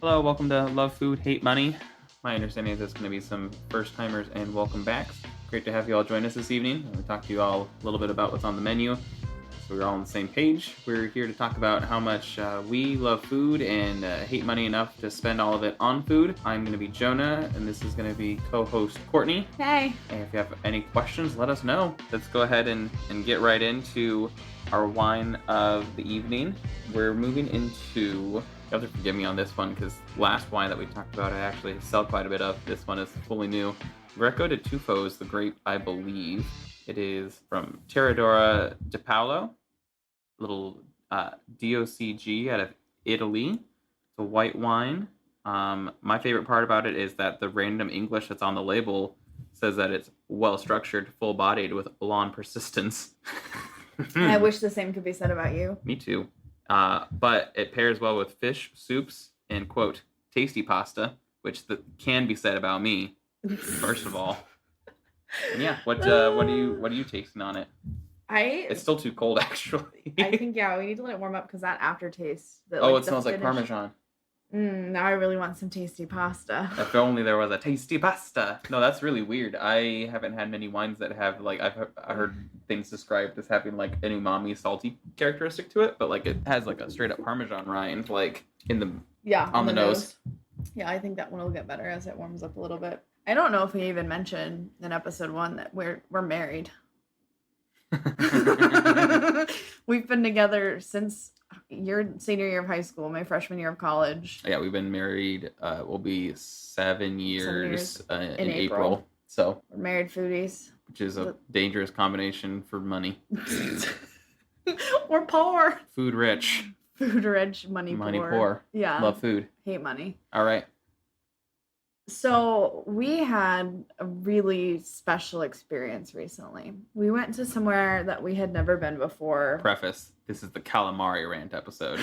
Hello, welcome to Love Food, Hate Money. My understanding is there's going to be some first-timers and welcome backs. Great to have you all join us this evening. I'm going to talk to you all a little bit about what's on the menu, so we're all on the same page. We're here to talk about how much we love food and hate money enough to spend all of it on food. I'm going to be Jonah, and this is going to be co-host Courtney. Hey. And if you have any questions, let us know. Let's go ahead and get right into our wine of the evening. We're moving into... You have to forgive me on this one because last wine that we talked about I actually sell quite a bit of. This one is fully new. Greco de Tufo is the grape, I believe. It is from Terradora di Paolo, little DOCG out of Italy. It's a white wine. My favorite part about it is that the random English that's on the label says that it's well-structured, full-bodied with long persistence. I wish the same could be said about you. Me too. But it pairs well with fish, soups, and, quote, tasty pasta, which can be said about me, first of all. And yeah, what are you tasting on it? It's still too cold, actually. I think, yeah, we need to let it warm up because that aftertaste. It smells like Parmesan. Now I really want some tasty pasta. If only there was a tasty pasta. No, that's really weird. I haven't had many wines that have, like, I heard things described as having, like, an umami salty characteristic to it, but, like, it has, like, a straight-up Parmesan rind, like, on the nose. Yeah, I think that one will get better as it warms up a little bit. I don't know if we even mentioned in episode 1 that we're married. We've been together since your senior year of high school, my freshman year of college. Yeah, we've been married. We'll be 7 years in April. So we're married foodies, which is a dangerous combination for money. We're poor. Food rich. Food rich, money poor. Yeah. Love food. Hate money. All right. So we had a really special experience recently. We went to somewhere that we had never been before. Preface, this is the calamari rant episode.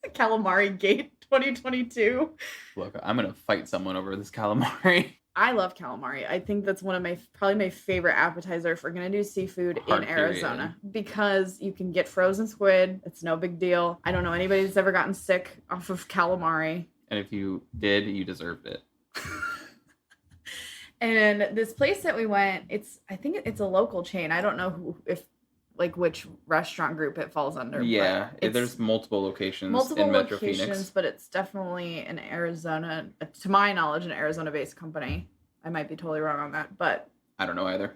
Calamari Gate 2022. Look, I'm going to fight someone over this calamari. I love calamari. I think that's one of probably my favorite appetizer if we're going to do seafood in Arizona. Because you can get frozen squid. It's no big deal. I don't know anybody that's ever gotten sick off of calamari. And if you did, you deserved it. And this place that we went, I think it's a local chain. I don't know which restaurant group it falls under. Yeah, there's multiple locations in Metro Phoenix. But it's definitely an Arizona, to my knowledge, an Arizona-based company. I might be totally wrong on that, but I don't know either.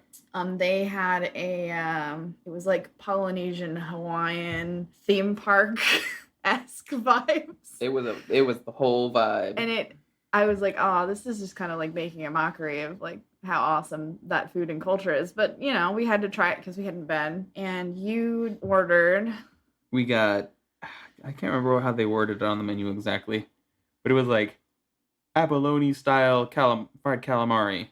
They had it was like Polynesian Hawaiian theme park-esque vibes. It was the whole vibe. And I was like, oh, this is just kind of like making a mockery of like how awesome that food and culture is. But, you know, we had to try it because we hadn't been. And you ordered. We got, I can't remember how they worded it on the menu exactly, but it was like abalone style fried calamari.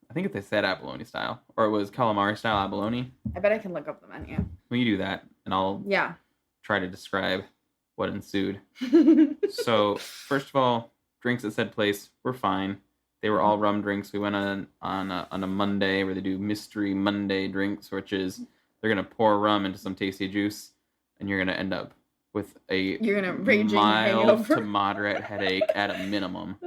I think if they said abalone style, or it was calamari style abalone. I bet I can look up the menu. Well, you do that, and I'll try to describe what ensued. So, first of all, drinks at said place were fine. They were all rum drinks. We went on a Monday where they do Mystery Monday drinks, which is they're gonna pour rum into some tasty juice, and you're gonna end up with a mild to moderate headache at a minimum,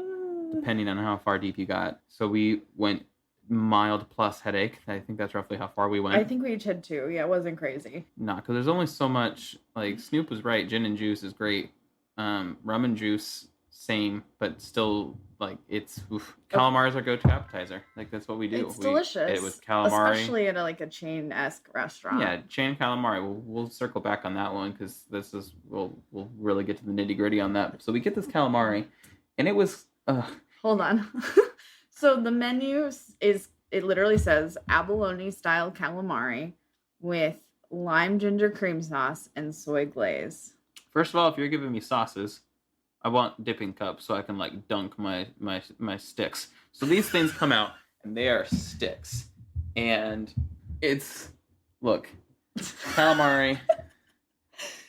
depending on how far deep you got. So we went mild plus headache. I think that's roughly how far we went. I think we each had 2. Yeah, it wasn't crazy. Nah, because there's only so much. Like Snoop was right. Gin and juice is great. Rum and juice. Same, but still, like, it's calamari is our go-to appetizer. Like, that's what we do. It's delicious. It was calamari, especially at a chain-esque restaurant. Yeah, chain calamari. We'll circle back on that one because we'll really get to the nitty-gritty on that. So we get this calamari, and it was Hold on. So the menu it literally says abalone style calamari with lime ginger cream sauce and soy glaze. First of all, if you're giving me sauces, I want dipping cups so I can like dunk my sticks. So these things come out and they are sticks. And calamari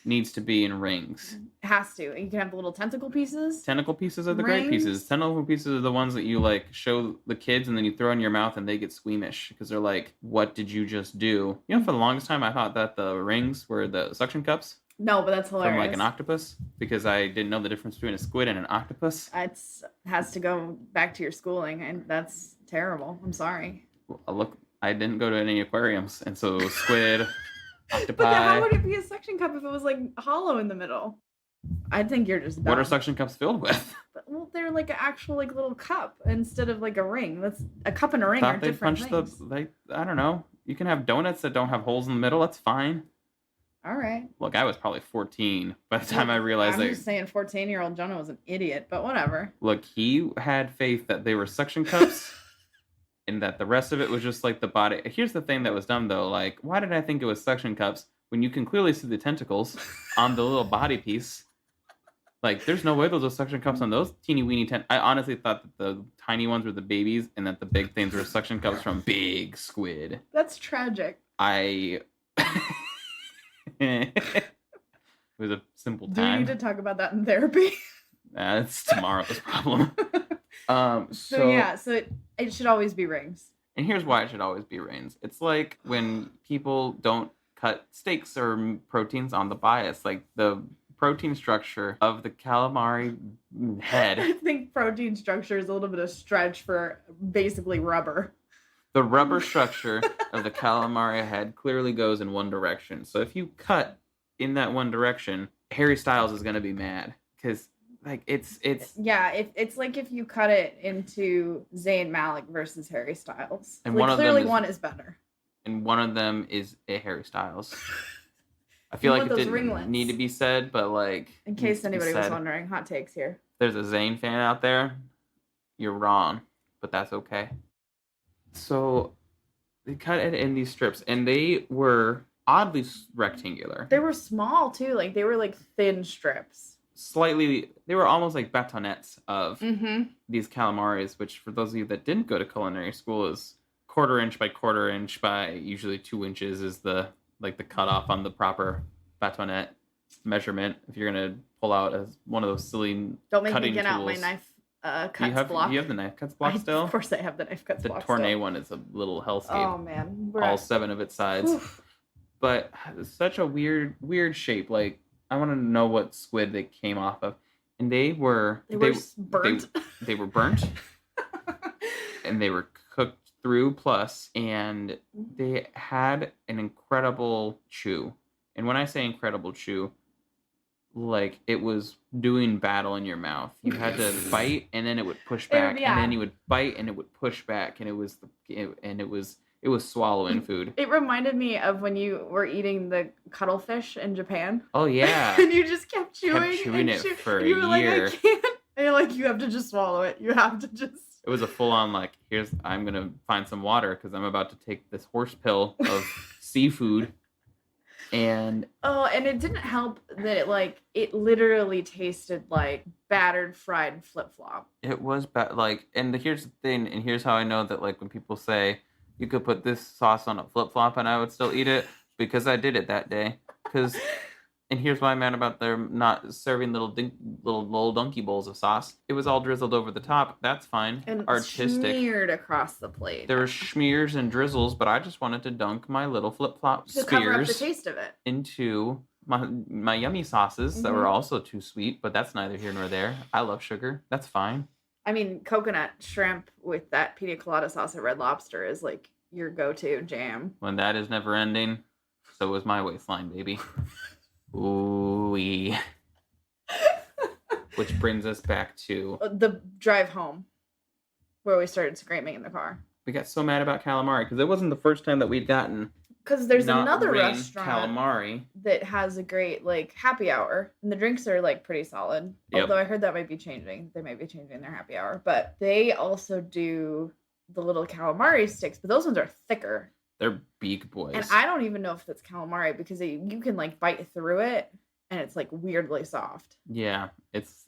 needs to be in rings. It has to. You can have the little tentacle pieces. Tentacle pieces are the great pieces. Tentacle pieces are the ones that you like show the kids and then you throw in your mouth and they get squeamish because they're like, what did you just do? You know, for the longest time I thought that the rings were the suction cups. No, but that's hilarious. From like an octopus, because I didn't know the difference between a squid and an octopus. It has to go back to your schooling, and that's terrible. I'm sorry. Look, I didn't go to any aquariums, and so squid, octopi. But then how would it be a suction cup if it was like hollow in the middle? I think you're just dumb. What are suction cups filled with? Well, they're like an actual like little cup instead of like a ring. That's a cup and a ring are different things. I don't know. You can have donuts that don't have holes in the middle. That's fine. All right. Look, I was probably 14 by the time I realized I'm just saying 14-year-old Jonah was an idiot, but whatever. Look, he had faith that they were suction cups and that the rest of it was just like the body. Here's the thing that was dumb, though. Like, why did I think it was suction cups when you can clearly see the tentacles on the little body piece? Like, there's no way those are suction cups on those teeny weeny I honestly thought that the tiny ones were the babies and that the big things were suction cups from big squid. That's tragic. It was a simple time. Do you need to talk about that in therapy? That's tomorrow's problem. So it should always be rings. And here's why it should always be rings. It's like when people don't cut steaks or proteins on the bias. Like the protein structure of the calamari head. I think protein structure is a little bit of stretch for basically rubber. The rubber structure of the calamari head clearly goes in one direction. So if you cut in that one direction, Harry Styles is going to be mad because like it's it's like if you cut it into Zayn Malik versus Harry Styles. And like, clearly one is better. And one of them is a Harry Styles. I feel like it didn't need to be said, but like in case anybody was wondering, hot takes here. If there's a Zayn fan out there, you're wrong, but that's okay. So they cut it in these strips, and they were oddly rectangular. They were small too, like they were like thin strips. Slightly, they were almost like batonettes of these calamaris, which for those of you that didn't go to culinary school is 1/4 inch by 1/4 inch by usually 2 inches is the cutoff on the proper batonette measurement. If you're gonna pull out as one of those silly don't make me cutting get tools. out my knife. Cuts block. Do you have the knife cuts block still? Of course I have the knife cuts block. The Tournay one is a little hellscape. Oh man. All 7 of its sides. Oof. But such a weird shape. Like I want to know what squid they came off of. And they were burnt. They were burnt. And they were cooked through plus, and they had an incredible chew. And when I say incredible chew, like it was doing battle in your mouth. You had to bite, and then it would push back, and then you would bite, and it would push back, and it was swallowing food. It reminded me of when you were eating the cuttlefish in Japan. Oh yeah, and you just kept chewing it for a year. Like, I can't. And you're like, you have to just swallow it. You have to just. It was a full-on like, I'm gonna find some water because I'm about to take this horse pill of seafood. And it didn't help that it literally tasted like battered fried flip-flop. It was and here's the thing, and here's how I know that like when people say you could put this sauce on a flip-flop and I would still eat it, because I did it that day. And here's why I'm mad about them not serving little donkey bowls of sauce. It was all drizzled over the top. That's fine. And artistic. Smeared across the plate. There were smears and drizzles, but I just wanted to dunk my little flip-flop spears to cover up the taste of it into my yummy sauces that were also too sweet, but that's neither here nor there. I love sugar. That's fine. I mean, coconut shrimp with that pina colada sauce at Red Lobster is like your go-to jam. When that is never ending, so is my waistline, baby. Ooh-wee. Which brings us back to the drive home, where we started screaming in the car. We got so mad about calamari because it wasn't the first time that we'd gotten. Because there's another restaurant calamari that has a great like happy hour, and the drinks are like pretty solid. Yep. Although I heard that might be changing. They might be changing their happy hour, but they also do the little calamari sticks, but those ones are thicker. They're big boys. And I don't even know if that's calamari because you can like bite through it and it's like weirdly soft. Yeah, it's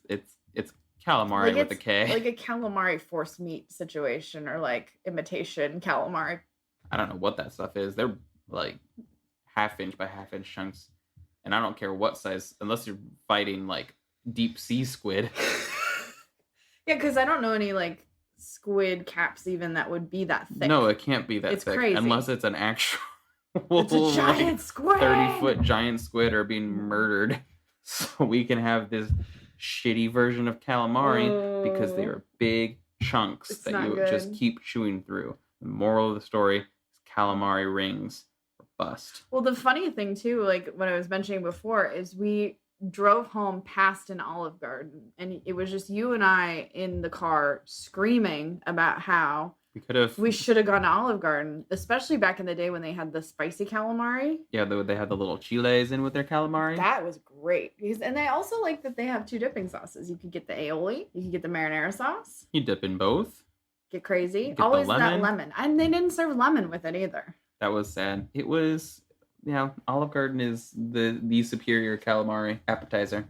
calamari like with a K. Like a calamari force meat situation or like imitation calamari. I don't know what that stuff is. They're like 1/2 inch by 1/2 inch chunks. And I don't care what size, unless you're fighting like deep sea squid. Yeah, because I don't know any like squid caps even that would be that thick. No, it can't be that thick. Crazy. Unless it's an actual It's a giant squid. 30-foot giant squid are being murdered so we can have this shitty version of calamari because they are big chunks that you just keep chewing through. The moral of the story is calamari rings or bust. Well, the funny thing too, like what I was mentioning before, is we drove home past an Olive Garden and it was just you and I in the car screaming about how we should have gone to Olive Garden, especially back in the day when they had the spicy calamari. Yeah, they had the little chiles in with their calamari. That was great. And I also like that they have 2 dipping sauces. You could get the aioli, you could get the marinara sauce. You dip in both. Get crazy. Always that lemon. And they didn't serve lemon with it either. That was sad. It was, Olive Garden is the superior calamari appetizer.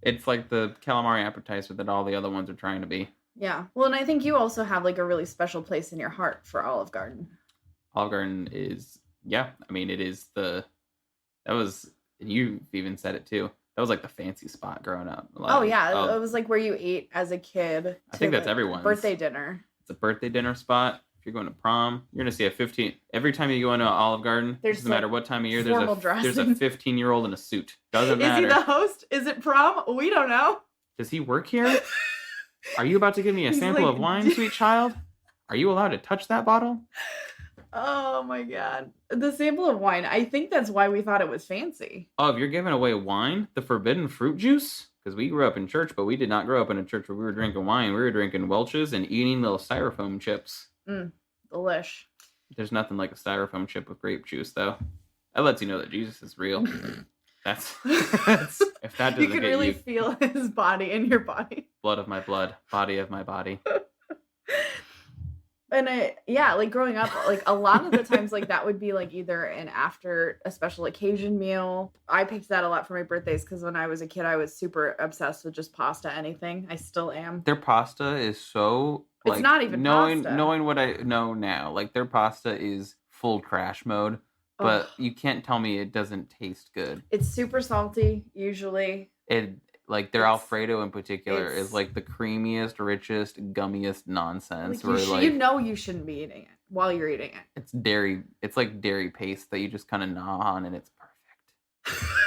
It's like the calamari appetizer that all the other ones are trying to be. Yeah. Well, and I think you also have like a really special place in your heart for Olive Garden. Olive Garden is, it is you've even said it too. That was like the fancy spot growing up. Like, it was like where you ate as a kid. I think that's everyone's. Birthday dinner. It's a birthday dinner spot. If you're going to prom, you're going to see every time you go into Olive Garden, doesn't matter what time of year, there's a 15-year-old in a suit. Doesn't matter. Is he the host? Is it prom? We don't know. Does he work here? Are you about to give me a sample of wine, sweet child? Are you allowed to touch that bottle? Oh my God. The sample of wine. I think that's why we thought it was fancy. Oh, if you're giving away wine, the forbidden fruit juice? Because we grew up in church, but we did not grow up in a church where we were drinking wine. We were drinking Welch's and eating little styrofoam chips. Delish. There's nothing like a styrofoam chip with grape juice, though. That lets you know that Jesus is real. That's if that doesn't you can really feel his body in your body. Blood of my blood, body of my body. And like growing up, like a lot of the times, like that would be like either an after a special occasion meal. I picked that a lot for my birthdays because when I was a kid, I was super obsessed with just pasta, anything. I still am. Their pasta is so. It's not even pasta. Knowing what I know now, like their pasta is full crash mode. But you can't tell me it doesn't taste good. It's super salty, usually. Their Alfredo in particular is like the creamiest, richest, gummiest nonsense. You shouldn't be eating it while you're eating it. It's dairy. It's like dairy paste that you just kind of gnaw on, and it's perfect.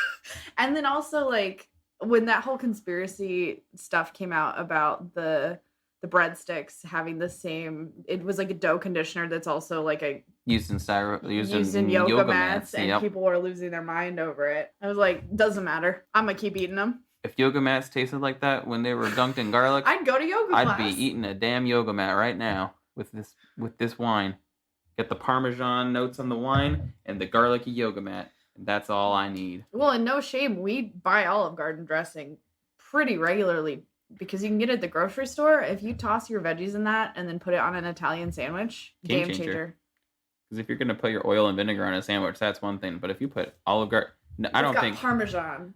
And then also, like, when that whole conspiracy stuff came out about the breadsticks having the same, it was like a dough conditioner that's also like a used in yoga mats, and people were losing their mind over it. I was like, doesn't matter. I'm gonna keep eating them. If yoga mats tasted like that when they were dunked in garlic, I'd go to yoga class. I'd be eating a damn yoga mat right now with this wine. Get the Parmesan notes on the wine and the garlicky yoga mat. And that's all I need. Well, and no shame, we buy Olive Garden dressing pretty regularly because you can get it at the grocery store. If you toss your veggies in that and then put it on an Italian sandwich, game changer. Because if you're going to put your oil and vinegar on a sandwich, that's one thing. But if you put Olive Garden... No, I don't think Parmesan.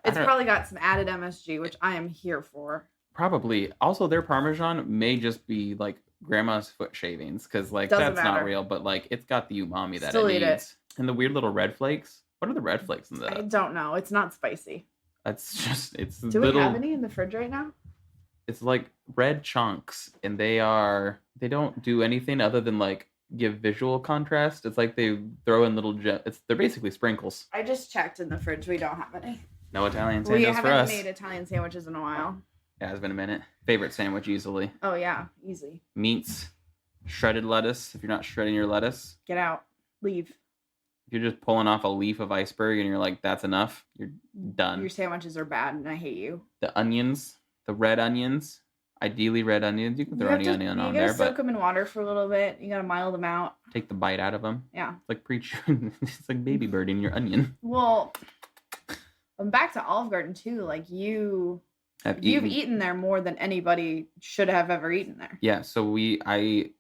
It's probably got some added MSG, which I am here for. Probably. Also, their Parmesan may just be like grandma's foot shavings because like that's not real, but like it's got the umami that it needs. And the weird little red flakes. What are the red flakes in that? I don't know. It's not spicy. Do we have any in the fridge right now? It's like red chunks, and they don't do anything other than like give visual contrast. It's like they throw in little they're basically sprinkles. I just checked in the fridge. We don't have any. No Italian sandwiches for us. We haven't made Italian sandwiches in a while. Yeah, it's been a minute. Favorite sandwich easily. Oh yeah, easy. Meats, shredded lettuce. If you're not shredding your lettuce, get out. Leave. If you're just pulling off a leaf of iceberg and you're like, that's enough, you're done. Your sandwiches are bad and I hate you. The onions, the red onions. Ideally red onions. You can throw any onion on there, but... You gotta soak them in water for a little bit. You gotta mile them out. Take the bite out of them. Yeah. It's like it's like baby birding your onion. Well, I'm back to Olive Garden too. Like you've eaten there more than anybody should have ever eaten there. Yeah, so I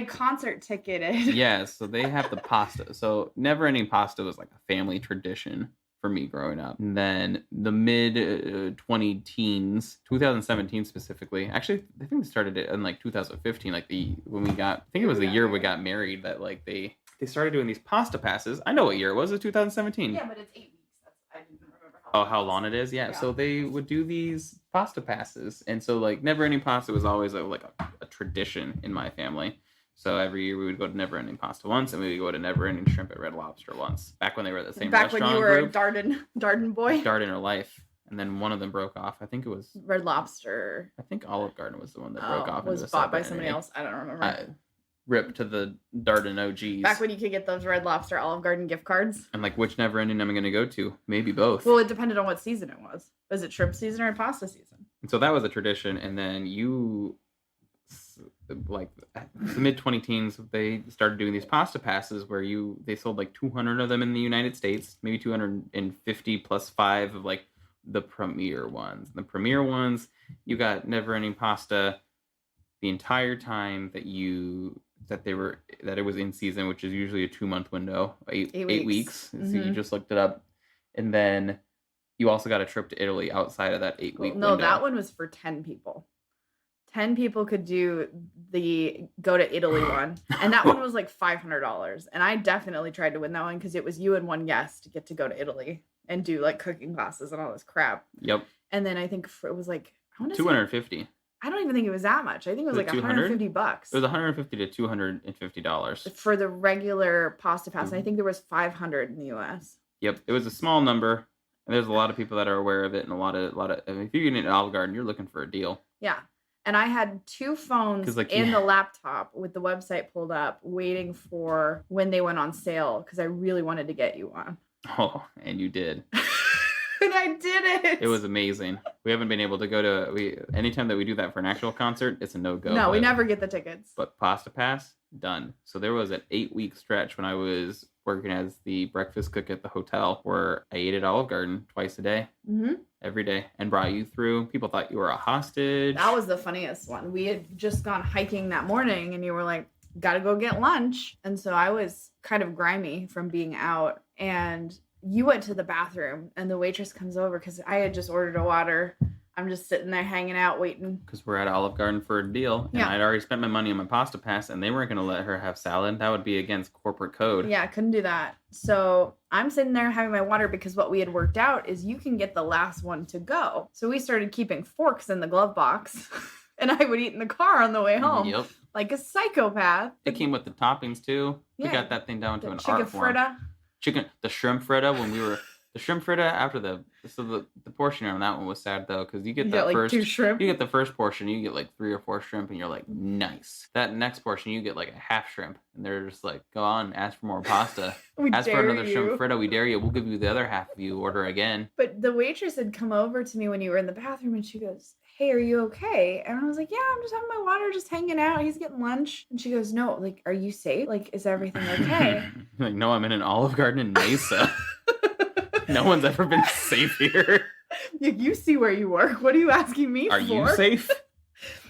concert ticketed. Yeah, so they have the pasta. So never ending pasta was like a family tradition for me growing up. And then the mid 20-teens, 2017 specifically. Actually, I think they started it in like 2015, like the year we got married that like they started doing these pasta passes. I know what year it was. It was 2017. Yeah, but it's 8 weeks. I didn't remember how long it is. Yeah. So they would do these pasta passes. And so like never ending pasta was always like a tradition in my family. So every year we would go to Never Ending Pasta once, and we would go to Never Ending Shrimp at Red Lobster once. Back when they were the same Back restaurant when you were group. a Darden boy. Darden or Life. And then one of them broke off. I think it was Red Lobster. I think Olive Garden was the one that broke off. Was bought by somebody else. I don't remember. Rip to the Darden OGs. Back when you could get those Red Lobster Olive Garden gift cards. And like, which Never Ending am I going to go to? Maybe both. Well, it depended on what season it was. Was it shrimp season or pasta season? And so that was a tradition. And then like the mid-20 teens, they started doing these pasta passes where they sold like 200 of them in the United States, maybe 250 plus 5 of like the premier ones. The premier ones, you got Never Ending Pasta the entire time that it was in season, which is usually a 2-month window, 8 weeks. Mm-hmm. So you just looked it up, and then you also got a trip to Italy outside of that 8-week window. No, that one was for 10 people. 10 people could do the go to Italy one, and that one was like $500. And I definitely tried to win that one because it was you and one guest get to go to Italy and do like cooking classes and all this crap. Yep. And then I think it was like $250. I don't even think it was that much. I think it was like $150. It was $150 to $250 for the regular pasta pass. And I think there was 500 in the US. Yep, it was a small number, and there's a lot of people that are aware of it, and a lot of. If you're getting an Olive Garden, you're looking for a deal. Yeah, and I had 2 phones in the laptop with the website pulled up, waiting for when they went on sale because I really wanted to get you one. Oh, and you did. And I did it. It was amazing. We haven't been able to go to anytime that we do that for an actual concert, it's a no-go. No, we never get the tickets. But Pasta Pass, done. So there was an 8-week stretch when I was working as the breakfast cook at the hotel where I ate at Olive Garden twice a day, every day, and brought you through. People thought you were a hostage. That was the funniest one. We had just gone hiking that morning, and you were like, gotta go get lunch. And so I was kind of grimy from being out, and you went to the bathroom, and the waitress comes over because I had just ordered a water. I'm just sitting there hanging out waiting. Because we're at Olive Garden for a deal, and I'd already spent my money on my pasta pass, and they weren't going to let her have salad. That would be against corporate code. Yeah, I couldn't do that. So I'm sitting there having my water because what we had worked out is you can get the last one to go. So we started keeping forks in the glove box, and I would eat in the car on the way home. Yep. Like a psychopath. It came with the toppings, too. Yeah. We got that thing down to an art form. The shrimp fritta when we were the shrimp fritta after the portion on that one was sad though because you get the first 2 shrimp. You get the first portion, you get like 3 or 4 shrimp, and you're like nice. That next portion you get like a half shrimp, and they're just like go on, ask for more pasta. Ask for another shrimp fritta, we dare you. We'll give you the other half if you order again. But the waitress had come over to me when you were in the bathroom, and she goes, "Hey, are you okay?" And I was like, "Yeah, I'm just having my water, just hanging out. He's getting lunch." And she goes, "No, like, are you safe? Like, is everything okay?" Like, no, I'm in an Olive Garden in Mesa. No one's ever been safe here. You see where you work. What are you asking me for? Are you safe?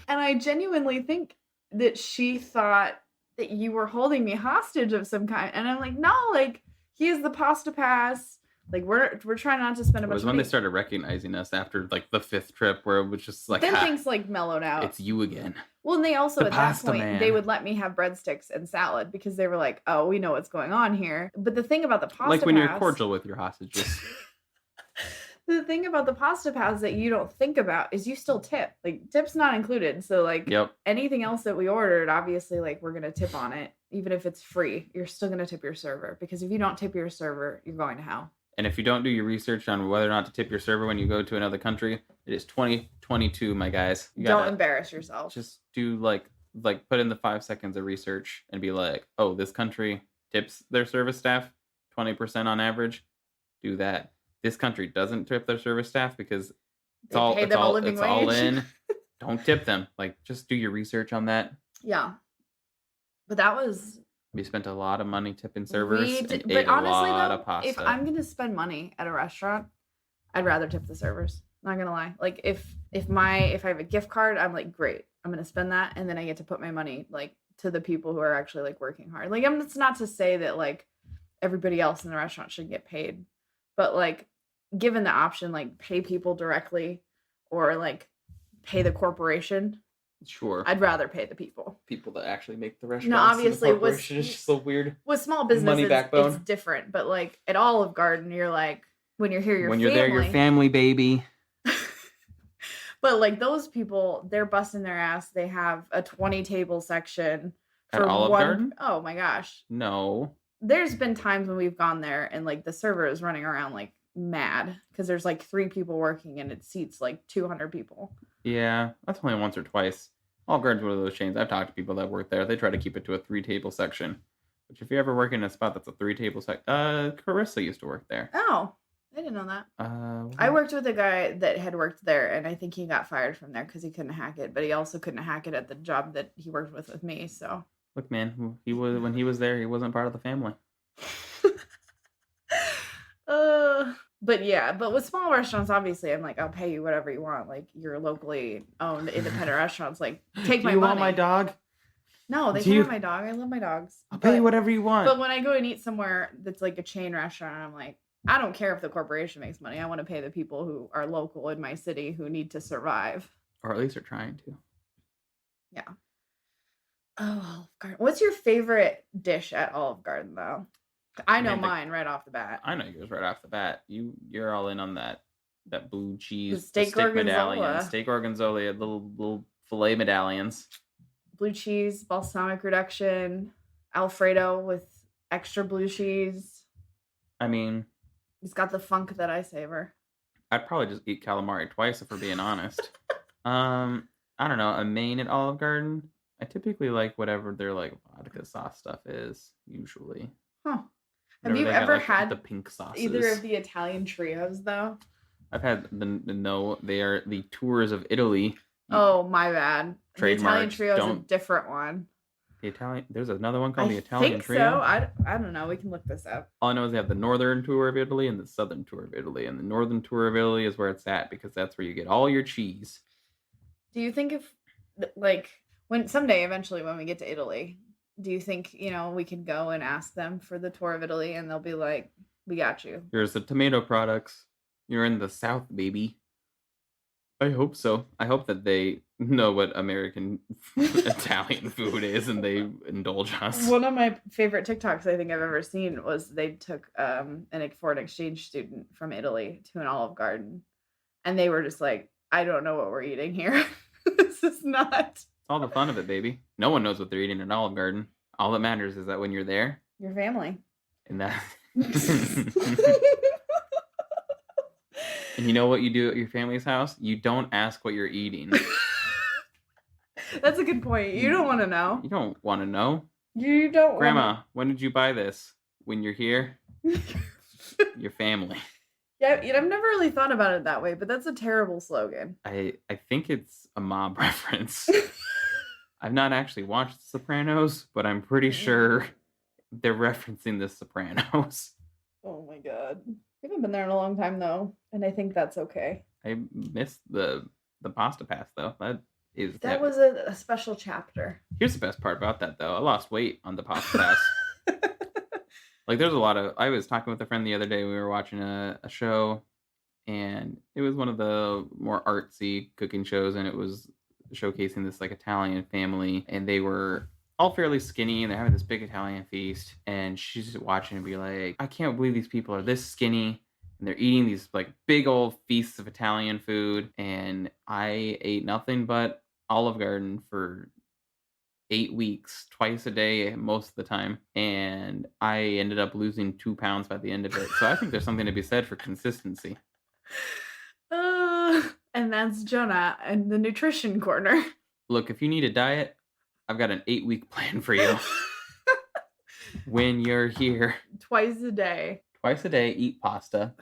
And I genuinely think that she thought that you were holding me hostage of some kind. And I'm like, no, like, he has the pasta pass. Like we're trying not to spend a bunch of money. It was when they started recognizing us after like the 5th trip where it was just like then things like mellowed out. It's you again. Well, and they also at that point they would let me have breadsticks and salad because they were like, "Oh, we know what's going on here." But the thing about the pasta like when you're cordial with your hostages. The thing about the pasta pass that you don't think about is you still tip. Like tip's not included. So like anything else that we ordered, obviously like we're gonna tip on it. Even if it's free, you're still gonna tip your server. Because if you don't tip your server, you're going to hell. And if you don't do your research on whether or not to tip your server when you go to another country, it is 2022, my guys. Don't embarrass yourself. Just do like put in the 5 seconds of research and be like, oh, this country tips their service staff 20% on average. Do that. This country doesn't tip their service staff because it's all in. Don't tip them. Like, just do your research on that. Yeah. But that was... We spent a lot of money tipping servers and but ate honestly, a lot though, of pasta. If I'm going to spend money at a restaurant, I'd rather tip the servers. Not going to lie. Like, if I have a gift card, I'm like, great. I'm going to spend that, and then I get to put my money, like, to the people who are actually, like, working hard. Like, it's not to say that, like, everybody else in the restaurant should get paid. But, like, given the option, like, pay people directly or, like, pay the corporation... Sure. I'd rather pay the people. People that actually make the restaurant. No, obviously, it's just so weird. With small businesses, it's different. But like at Olive Garden, you're like, when you're here, when you're there, your family, baby. But like those people, they're busting their ass. They have a 20 table section At Olive Garden? Oh my gosh. No. There's been times when we've gone there and like the server is running around like mad because there's like 3 people working and it seats like 200 people. Yeah, that's only once or twice. Olive Garden's one of those chains. I've talked to people that work there. They try to keep it to a 3-table section. Which if you ever work in a spot that's a 3-table section, Carissa used to work there. Oh, I didn't know that. I worked with a guy that had worked there, and I think he got fired from there because he couldn't hack it. But he also couldn't hack it at the job that he worked with me. So look, man, when he was there, he wasn't part of the family. But yeah, but with small restaurants, obviously, I'm like, I'll pay you whatever you want. Like your locally owned independent restaurants, like take my money. Do you want my dog? No, they can't have my dog. I love my dogs. I'll pay you whatever you want. But when I go and eat somewhere that's like a chain restaurant, I'm like, I don't care if the corporation makes money. I want to pay the people who are local in my city who need to survive. Or at least are trying to. Yeah. Oh, Olive Garden. What's your favorite dish at Olive Garden, though? I know mine right off the bat. I know yours right off the bat. You're all in on that blue cheese, the steak medallion, steak gorgonzola, little filet medallions. Blue cheese, balsamic reduction, Alfredo with extra blue cheese. I mean, it's got the funk that I savor. I'd probably just eat calamari twice if we're being honest. I don't know, a main at Olive Garden. I typically like whatever their like vodka sauce stuff is usually. Huh. Have you ever had the pink sauces? Either of the Italian trios though? I've had they are the tours of Italy. Oh, my bad. The Italian trio is a different one. There's another one called the Italian trio. So. I don't know. We can look this up. All I know is they have the northern tour of Italy and the southern tour of Italy, and the northern tour of Italy is where it's at because that's where you get all your cheese. Do you think if like when someday eventually when we get to Italy, do you think we can go and ask them for the tour of Italy and they'll be like, we got you? Here's the tomato products. You're in the South, baby. I hope so. I hope that they know what American Italian food is and they indulge us. One of my favorite TikToks I think I've ever seen was they took for an exchange student from Italy to an Olive Garden, and they were just like, I don't know what we're eating here. This is not. It's all the fun of it, baby. No one knows what they're eating at Olive Garden. All that matters is that when you're there, your family. And that. And you know what you do at your family's house? You don't ask what you're eating. That's a good point. You don't want to know. You don't want to know. You don't. Grandma, when did you buy this? When you're here? Your family. Yeah, I've never really thought about it that way, but that's a terrible slogan. I think it's a mob reference. I've not actually watched The Sopranos, but I'm pretty sure they're referencing The Sopranos. Oh my god. We haven't been there in a long time though, and I think that's okay. I missed the pasta pass though. That was a special chapter. Here's the best part about that though. I lost weight on the pasta pass. Like there's a lot of. I was talking with a friend the other day. We were watching a show, and it was one of the more artsy cooking shows, and it was showcasing this like Italian family, and they were all fairly skinny, and they're having this big Italian feast, and she's just watching and be like, I can't believe these people are this skinny, and they're eating these like big old feasts of Italian food, and I ate nothing but Olive Garden for 8 weeks, twice a day, most of the time, and I ended up losing 2 pounds by the end of it. So I think there's something to be said for consistency. And that's Jonah and the nutrition corner. Look, if you need a diet, I've got an 8-week plan for you. When you're here. Twice a day, eat pasta.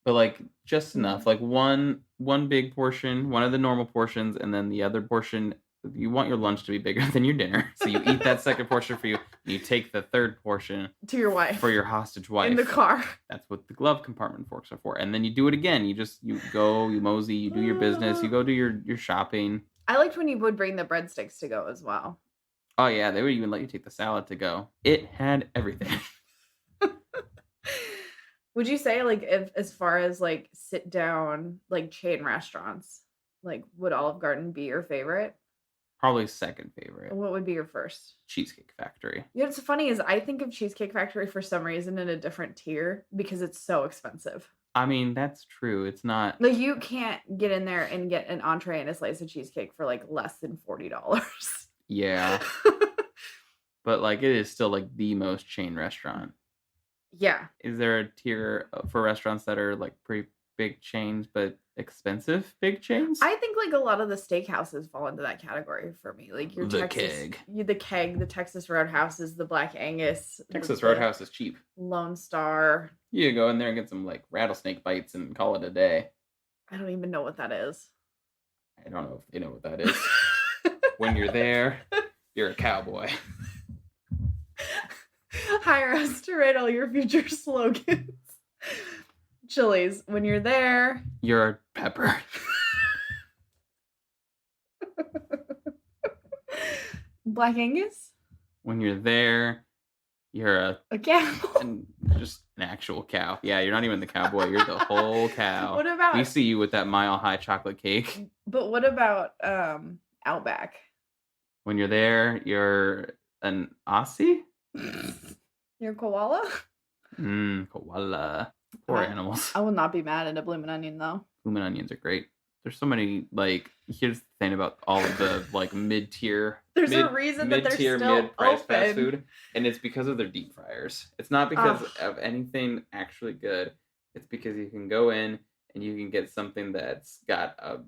But like just enough. Like one big portion, one of the normal portions, and then the other portion, you want your lunch to be bigger than your dinner. So you eat that second portion for you, and you take the third portion to your wife. For your hostage wife. In the car. That's what the glove compartment forks are for. And then you do it again. You go, you mosey, you do your business, you go do your shopping. I liked when you would bring the breadsticks to go as well. Oh yeah, they would even let you take the salad to go. It had everything. Would you say like if as far as like sit down like chain restaurants, like would Olive Garden be your favorite? Probably second favorite. What would be your first? Cheesecake Factory. You know what's funny is I think of Cheesecake Factory for some reason in a different tier because it's so expensive. I mean, that's true. It's not like you can't get in there and get an entree and a slice of cheesecake for like less than $40. Yeah. but like it is still like the most chain restaurant. Yeah. Is there a tier for restaurants that are like pretty big chains but expensive big chains? I think like a lot of the steakhouses fall into that category for me. Like your The Texas, Keg. the Keg, the Texas Roadhouses, the Black Angus. Texas Roadhouse is cheap. Lone Star. You go in there and get some like rattlesnake bites and call it a day. I don't even know what that is. I don't know if they know what that is. When you're there, you're a cowboy. Hire us to write all your future slogans. Chili's, when you're there, you're a pepper. Black Angus? When you're there, you're a cow. Just an actual cow. Yeah, you're not even the cowboy, you're the whole cow. What about... We see you with that Mile High chocolate cake. But what about Outback? When you're there, you're an Aussie? You're a koala? Koala. Poor animals. I will not be mad at a bloomin' onion, though. Bloomin' onions are great. There's so many, like, here's the thing about all of the, like, mid-tier... There's a reason that they're still mid-price open. fast food, and it's because of their deep fryers. It's not because of anything actually good. It's because you can go in and you can get something that's got a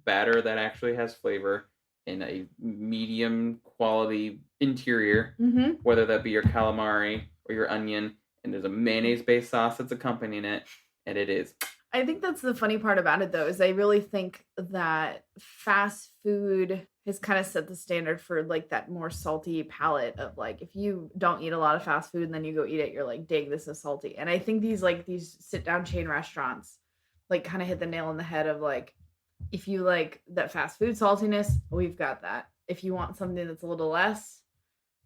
batter that actually has flavor in a medium quality interior, whether that be your calamari or your onion, and there's a mayonnaise-based sauce that's accompanying it, and it is... I think that's the funny part about it, though, is I really think that fast food has kind of set the standard for, like, that more salty palate of, like, if you don't eat a lot of fast food and then you go eat it, you're like, dang, this is salty. And I think these sit-down chain restaurants, like, kind of hit the nail on the head of, like, if you like that fast food saltiness, we've got that. If you want something that's a little less,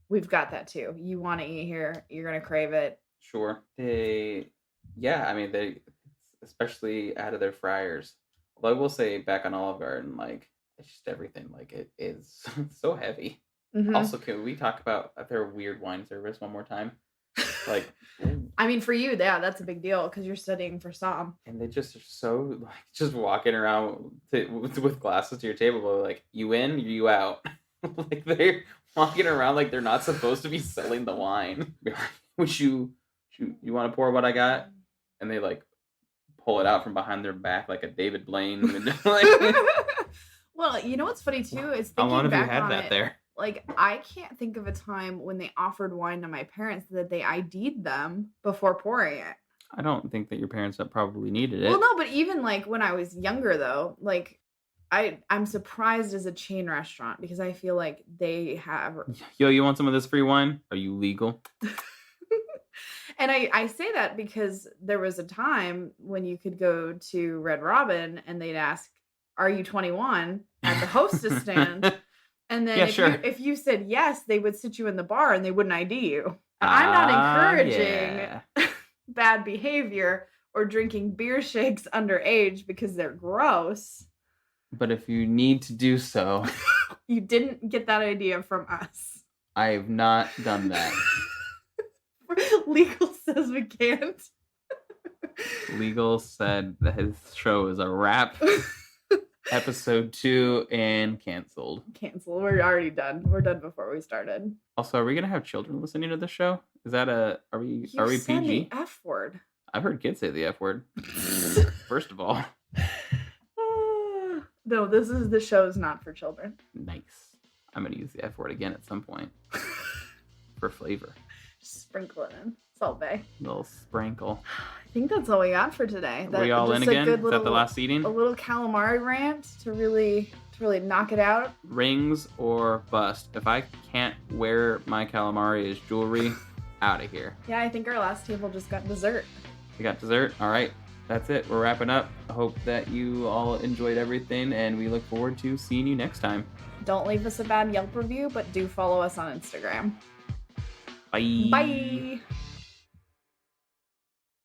we've got that, too. You want to eat here, you're going to crave it. Sure. They especially out of their fryers. Although I will say, back on Olive Garden, like, it's just everything. Like, it is so heavy. Also, can we talk about their weird wine service one more time? Like, I mean, for you, yeah, that's a big deal because you're studying for SOM. And they just are so, like, just walking around with glasses to your table, but like, you in, you out. Like, they're walking around like they're not supposed to be selling the wine. Would you want to pour what I got? And they, like, pull it out from behind their back like a David Blaine. Well, you know what's funny too is how long have you back had on that it, there? Like, I can't think of a time when they offered wine to my parents that they ID'd them before pouring it. I don't think that your parents probably needed it. Well, no, but even like when I was younger, though, like I'm surprised as a chain restaurant because I feel like they have. Yo, you want some of this free wine? Are you legal? And I say that because there was a time when you could go to Red Robin and they'd ask, "Are you 21?" at the hostess stand. And then if you said yes, they would sit you in the bar and they wouldn't ID you. I'm not encouraging bad behavior or drinking beer shakes underage because they're gross. But if you need to do so. You didn't get that idea from us. I have not done that. Legal says we can't. Legal said that his show is a wrap. Episode 2 and canceled. We're already done. We're done before we started. Also, are we gonna have children listening to the show? Is that are we said PG? The F word. I've heard kids say the F word. First of all. No, the show is not for children. Nice. I'm gonna use the F word again at some point. For flavor. Just sprinkle it in. Salt Bay. Little sprinkle. I think that's all we got for today. Are we all in again? Is that the last seating? A little calamari rant to really knock it out. Rings or bust. If I can't wear my calamari as jewelry, out of here. Yeah, I think our last table just got dessert. We got dessert. All right. That's it. We're wrapping up. I hope that you all enjoyed everything, and we look forward to seeing you next time. Don't leave us a bad Yelp review, but do follow us on Instagram. Bye. Bye.